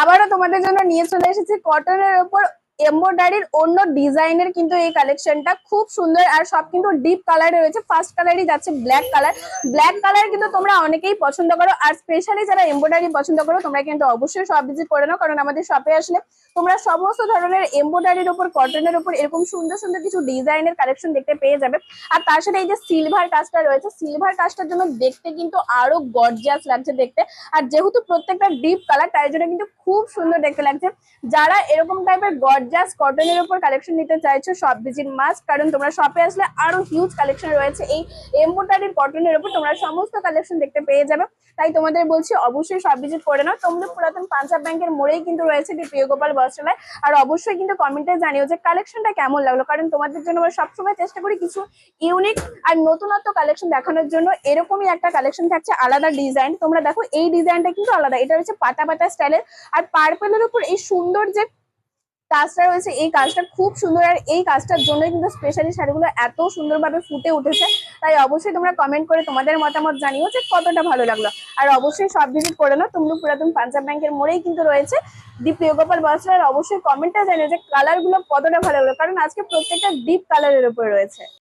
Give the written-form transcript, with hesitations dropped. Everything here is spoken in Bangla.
আবারও তোমাদের জন্য নিয়ে চলে এসেছি কটনের উপর এমব্রয়ডারির অন্য ডিজাইনের কিন্তু এই কালেকশনটা খুব সুন্দর। আর সব কিন্তু ডিপ কালারে রয়েছে, ফার্স্ট কালারই যাচ্ছে ব্ল্যাক কালার। ব্ল্যাক কালার কিন্তু তোমরা অনেকেই পছন্দ করো, আর স্পেশালি যারা এমব্রয়ডারি পছন্দ করো তোমরা কিন্তু অবশ্যই সব ভিজিট করে নাও, কারণ আমাদের শপে আসলে তোমরা সমস্ত ধরনের এমব্রয়ডারির উপর, কটনের উপর এরকম সুন্দর সুন্দর কিছু ডিজাইনের কালেকশন দেখতে পেয়ে যাবে। আর তার সাথে এই যে সিলভার কাজটা রয়েছে, সিলভার কাজটার জন্য দেখতে কিন্তু আরো গর্জিয়াস লাগছে দেখতে। আর যেহেতু প্রত্যেকটা ডিপ কালার, তাই জন্য কিন্তু খুব সুন্দর দেখতে লাগছে। যারা এরকম টাইপের গর্জিয়াস কটনের উপর কালেকশন নিতে চাইছো, শপ ভিজিট মাস্ট, কারণ তোমরা শপে আসলে আরো হিউজ কালেকশন রয়েছে এই এমব্রয়ডারির কটনের উপর, তোমরা সমস্ত কালেকশন দেখতে পেয়ে যাবে। তাই তোমাদের বলছি অবশ্যই শপ ভিজিট করে নাও। তমলুক পুরাতন পাঞ্জাব ব্যাংকের মোড়েই কিন্তু রয়েছে প্রিয় গোপাল বস্ত্রালয়। আর অবশ্যই কিন্তু কমেন্টে জানিও যে কালেকশনটা কেমন লাগলো, কারণ তোমাদের জন্য আমরা সবসময় চেষ্টা করি কিছু ইউনিক আর নতুনত্ব কালেকশন দেখানোর জন্য। এরকমই একটা কালেকশন থাকছে আলাদা ডিজাইন, তোমরা দেখো এই ডিজাইনটা কিন্তু আলাদা, এটা হচ্ছে পাতা পাতা স্টাইলের। আর পার্পেলের উপর এই সুন্দর যে কাজটা রয়েছে, এই কাজটা খুব সুন্দর। আর এই কাজটার জন্য কিন্তু স্পেশালি শাড়িগুলো এত সুন্দরভাবে ফুটে উঠেছে। তাই অবশ্যই তোমরা কমেন্ট করে তোমাদের মতামত জানিও যে কতটা ভালো লাগলো। আর অবশ্যই সব ভিজিট করে নাও, তমলুক পুরাতন পাঞ্জাব ব্যাংকের মোড়েই কিন্তু রয়েছে দি প্রিয় গোপাল বস্ত্রালয়। অবশ্যই কমেন্টে জানিও যে কালার গুলো কতটা ভালো লাগলো, কারণ আজকে প্রত্যেকটা ডিপ কালারের উপর রয়েছে।